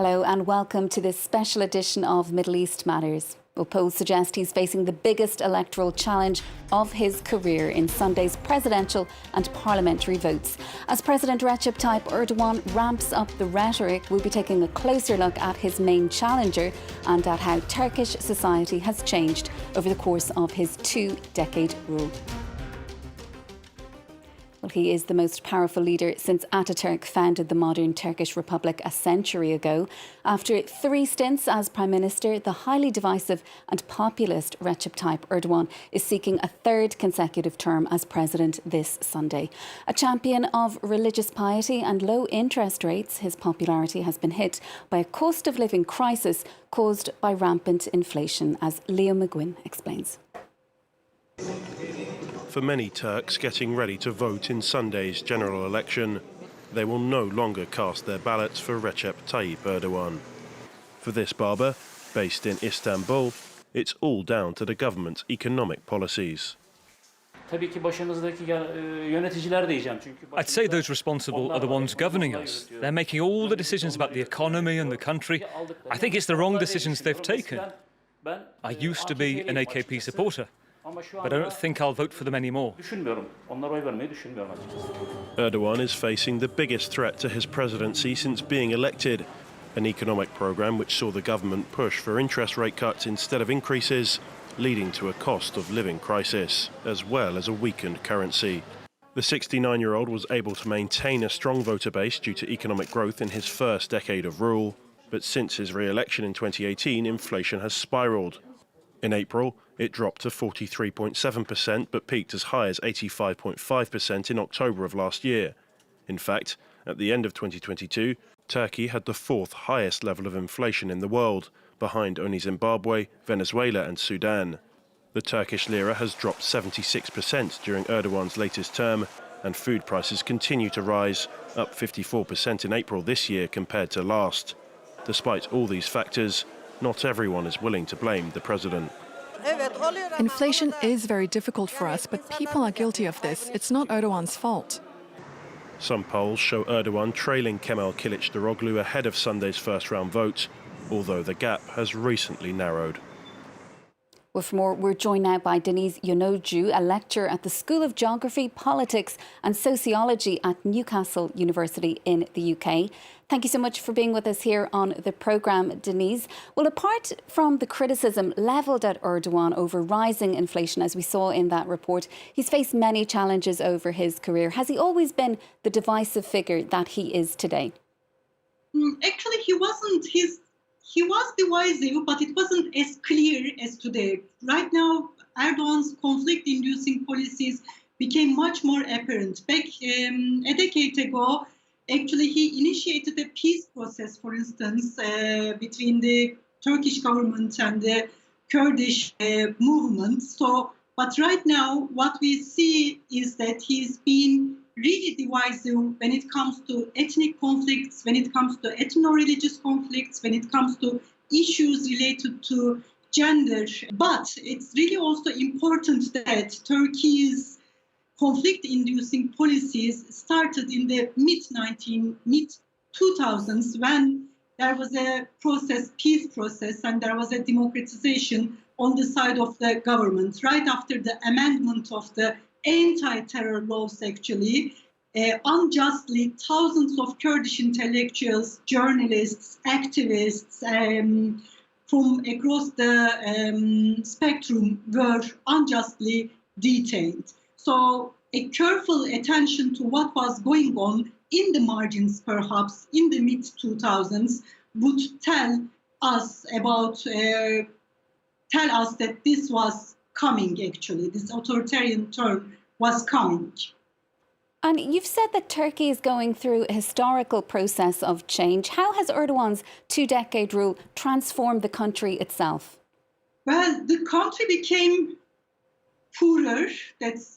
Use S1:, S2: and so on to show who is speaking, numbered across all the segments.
S1: Hello and welcome to this special edition of Middle East Matters. Well, polls suggest he's facing the biggest electoral challenge of his career in Sunday's presidential and parliamentary votes. As President Recep Tayyip Erdogan ramps up the rhetoric, we'll be taking a closer look at his main challenger and at how Turkish society has changed over the course of his two-decade rule. Well, he is the most powerful leader since Ataturk founded the modern Turkish Republic a century ago. After 3 stints as Prime Minister, the highly divisive and populist Recep Tayyip Erdogan is seeking a 3rd consecutive term as President this Sunday. A champion of religious piety and low interest rates, his popularity has been hit by a cost of living crisis caused by rampant inflation, as Leo McGuinn explains.
S2: For many Turks getting ready to vote in Sunday's general election, they will no longer cast their ballots for Recep Tayyip Erdogan. For this barber, based in Istanbul, it's all down to the government's economic policies.
S3: I'd
S4: say those responsible are the ones governing us. They're making all the decisions about the economy and the country. I think it's the wrong decisions they've taken. I used to be an AKP supporter, but I don't think I'll vote for them anymore.
S2: Erdogan is facing the biggest threat to his presidency since being elected. An economic programme which saw the government push for interest rate cuts instead of increases, leading to a cost of living crisis, as well as a weakened currency. The 69-year-old was able to maintain a strong voter base due to economic growth in his first decade of rule, but since his re-election in 2018, inflation has spiralled. In April, it dropped to 43.7%, but peaked as high as 85.5% in October of last year. In fact, at the end of 2022, Turkey had the 4th highest level of inflation in the world, behind only Zimbabwe, Venezuela and Sudan. The Turkish lira has dropped 76% during Erdogan's latest term, and food prices continue to rise, up 54% in April this year compared to last. Despite all these factors, not everyone is willing to blame the president.
S5: Inflation is very difficult for us, but people are guilty of this. It's not Erdogan's fault.
S2: Some polls show Erdogan trailing Kemal Kılıçdaroğlu ahead of Sunday's first-round vote, although the gap has recently narrowed.
S1: Well, for more, we're joined now by Deniz Yonoglu, a lecturer at the School of Geography, Politics and Sociology at Newcastle University in the UK. Thank you so much for being with us here on the programme, Deniz. Well, apart from the criticism levelled at Erdogan over rising inflation, as we saw in that report, he's faced many challenges over his career. Has he always been the divisive figure that he is today?
S6: Actually, he wasn't. He was divisive, but it wasn't as clear as today. Right now, Erdogan's conflict-inducing policies became much more apparent. Back a decade ago, actually, he initiated a peace process, for instance, between the Turkish government and the Kurdish movement. But right now, what we see is that he's been really divisive when it comes to ethnic conflicts, when it comes to ethno-religious conflicts, when it comes to issues related to gender. But it's really also important that Turkey's conflict-inducing policies started in the mid-2000s when there was a peace process, and there was a democratization on the side of the government. Right after the amendment of the anti-terror laws, actually, unjustly, thousands of Kurdish intellectuals, journalists, activists from across the spectrum were unjustly detained. So a careful attention to what was going on in the margins, perhaps, in the mid-2000s, would tell us that this was coming, actually. This authoritarian term was coming.
S1: And you've said that Turkey is going through a historical process of change. How has Erdogan's two-decade rule transformed the country itself?
S6: Well, the country became poorer, that's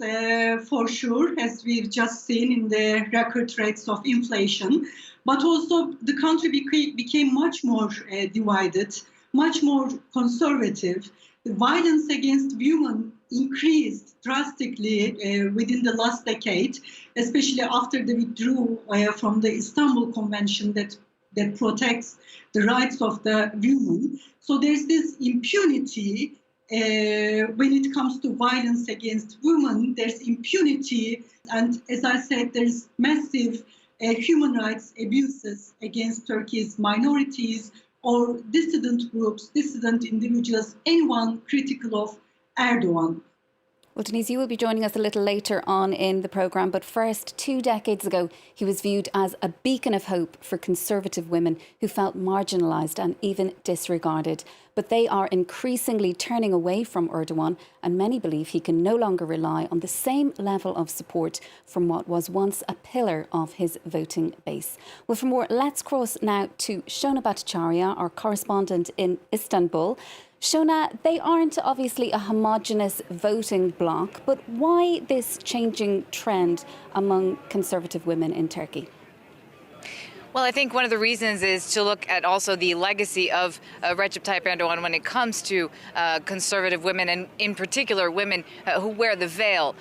S6: for sure, as we've just seen in the record rates of inflation. But also the country became much more divided, much more conservative. The violence against women increased drastically within the last decade, especially after the withdrawal from the Istanbul Convention that that protects the rights of the women. So there's this impunity when it comes to violence against women. There's impunity, and as I said, there's massive human rights abuses against Turkey's minorities or dissident groups, dissident individuals, anyone critical of Erdogan.
S1: Well, Denise, you will be joining us a little later on in the programme, but first, 2 decades ago, he was viewed as a beacon of hope for conservative women who felt marginalised and even disregarded. But they are increasingly turning away from Erdogan, and many believe he can no longer rely on the same level of support from what was once a pillar of his voting base. Well, for more, let's cross now to Shona Bhattacharya, our correspondent in Istanbul. Shona, they aren't obviously a homogenous voting bloc, but why this changing trend among conservative women in Turkey?
S3: Well, I think one of the reasons is to look at also the legacy of Recep Tayyip Erdogan when it comes to conservative women, and in particular women who wear the veil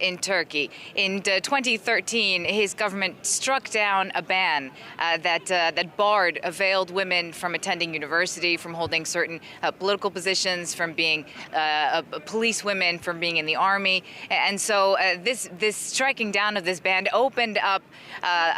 S3: in Turkey. In 2013, his government struck down a ban that barred veiled women from attending university, from holding certain political positions, from being police women, from being in the army. And so this striking down of this ban opened up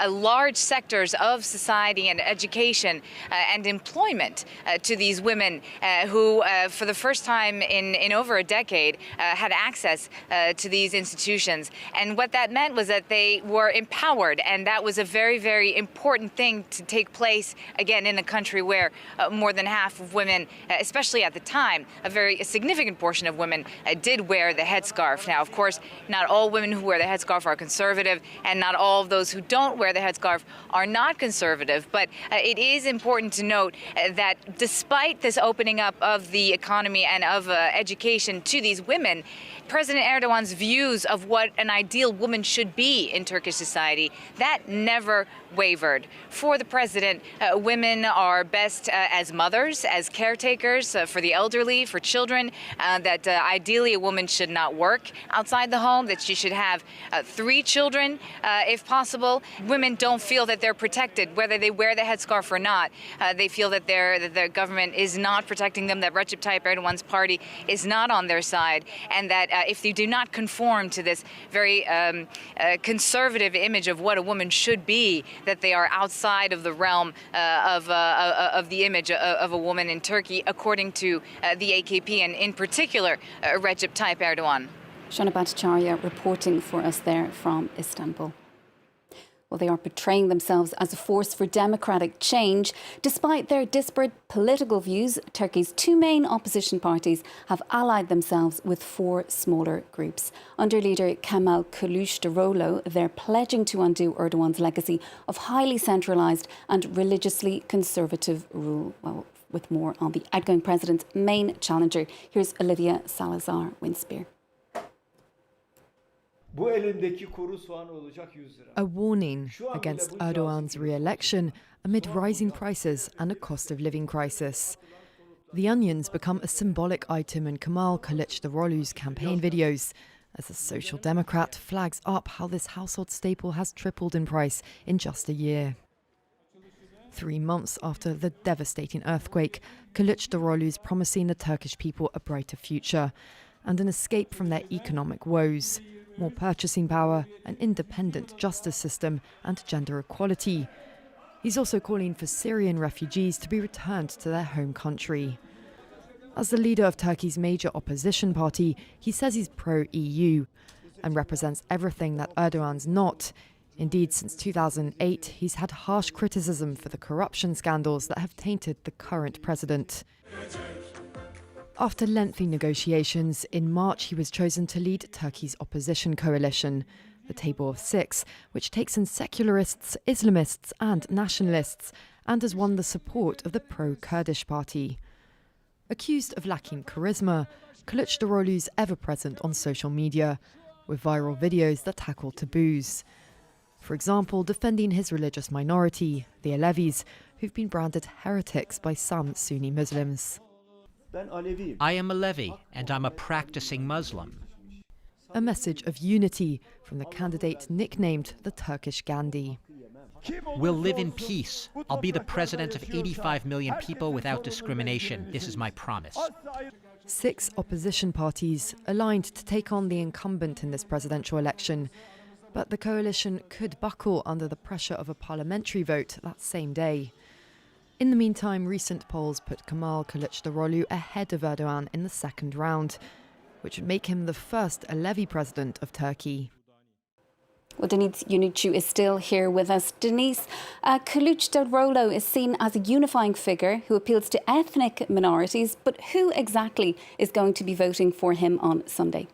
S3: large sectors of society and education and employment to these women who, for the first time in over a decade, had access to these institutions. And what that meant was that they were empowered, and that was a very, very important thing to take place, again, in a country where more than half of women, especially at the time, a significant portion of women did wear the headscarf. Now, of course, not all women who wear the headscarf are conservative, and not all of those who don't wear the headscarf are not conservative, but it is important to note that despite this opening up of the economy and of education to these women, President Erdogan's views of what an ideal woman should be in Turkish society, that never wavered. For the president, women are best as mothers, as caretakers for the elderly, for children, that ideally a woman should not work outside the home, that she should have 3 children if possible. Women don't feel that they're protected, whether they wear the headscarf or not. They feel that their government is not protecting them, that Recep Tayyip Erdogan's party is not on their side, and that if they do not conform to this very conservative image of what a woman should be, that they are outside of the realm of the image of a woman in Turkey, according to the AKP, and in particular Recep Tayyip Erdogan.
S1: Shona Bhattacharya reporting for us there from Istanbul. Well, they are portraying themselves as a force for democratic change. Despite their disparate political views, Turkey's 2 main opposition parties have allied themselves with 4 smaller groups. Under leader Kemal Kılıçdaroğlu, they're pledging to undo Erdogan's legacy of highly centralised and religiously conservative rule. Well, with more on the outgoing president's main challenger, here's Olivia Salazar-Winspear.
S7: A warning against Erdogan's re-election amid rising prices and a cost of living crisis. The onions become a symbolic item in Kemal Kılıçdaroğlu's campaign videos, as the Social Democrat flags up how this household staple has tripled in price in just a year. 3 months after the devastating earthquake, Kılıçdaroğlu's promising the Turkish people a brighter future and an escape from their economic woes. More purchasing power, an independent justice system and gender equality. He's also calling for Syrian refugees to be returned to their home country. As the leader of Turkey's major opposition party, he says he's pro-EU and represents everything that Erdogan's not. Indeed, since 2008, he's had harsh criticism for the corruption scandals that have tainted the current president. After lengthy negotiations, in March he was chosen to lead Turkey's opposition coalition, the Table of 6, which takes in secularists, Islamists and nationalists, and has won the support of the pro-Kurdish party. Accused of lacking charisma, Kılıçdaroğlu's ever-present on social media, with viral videos that tackle taboos. For example, defending his religious minority, the Alevis, who've been branded heretics by some Sunni Muslims.
S8: I am a Alevi, and I'm a practicing Muslim.
S7: A message of unity from the candidate nicknamed the Turkish Gandhi.
S8: We'll live in peace. I'll be the president of 85 million people without discrimination. This is my promise.
S7: 6 opposition parties aligned to take on the incumbent in this presidential election. But the coalition could buckle under the pressure of a parliamentary vote that same day. In the meantime, recent polls put Kemal Kılıçdaroğlu ahead of Erdogan in the second round, which would make him the first Alevi president of Turkey.
S1: Well, Deniz Yoncu is still here with us. Deniz, Kılıçdaroğlu is seen as a unifying figure who appeals to ethnic minorities, but who exactly is going to be voting for him on Sunday?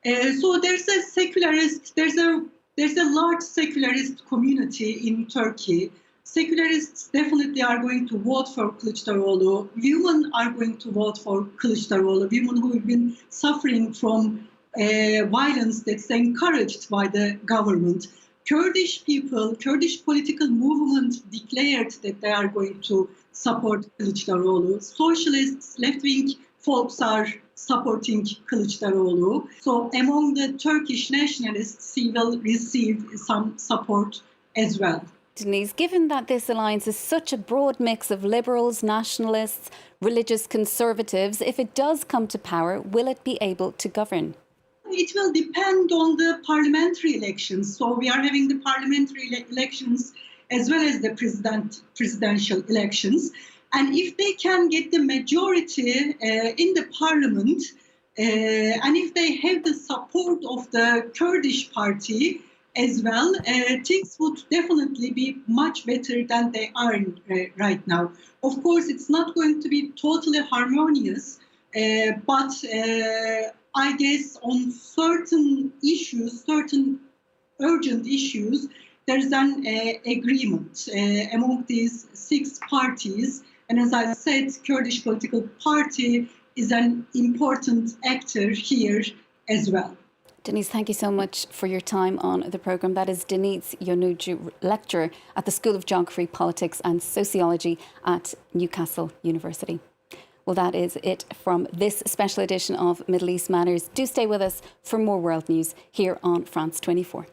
S6: So there's a secularist, there's a large secularist community in Turkey. Secularists definitely are going to vote for Kılıçdaroğlu. Women are going to vote for Kılıçdaroğlu. Women who have been suffering from violence that's encouraged by the government. Kurdish people, Kurdish political movement declared that they are going to support Kılıçdaroğlu. Socialists, left-wing folks are supporting Kılıçdaroğlu. So among the Turkish nationalists, he will receive some support as well.
S1: Deniz, given that this alliance is such a broad mix of liberals, nationalists, religious conservatives, if it does come to power, will it be able to govern?
S6: It will depend on the parliamentary elections. So we are having the parliamentary elections as well as the presidential elections. And if they can get the majority in the parliament, and if they have the support of the Kurdish party as well, things would definitely be much better than they are right now. Of course, it's not going to be totally harmonious, but I guess on certain issues, certain urgent issues, there's an agreement among these 6 parties. And as I said, Kurdish political party is an important actor here as well.
S1: Deniz, thank you so much for your time on the programme. That is Deniz Yoncu, lecturer at the School of Geography, Politics and Sociology at Newcastle University. Well, that is it from this special edition of Middle East Matters. Do stay with us for more world news here on France 24.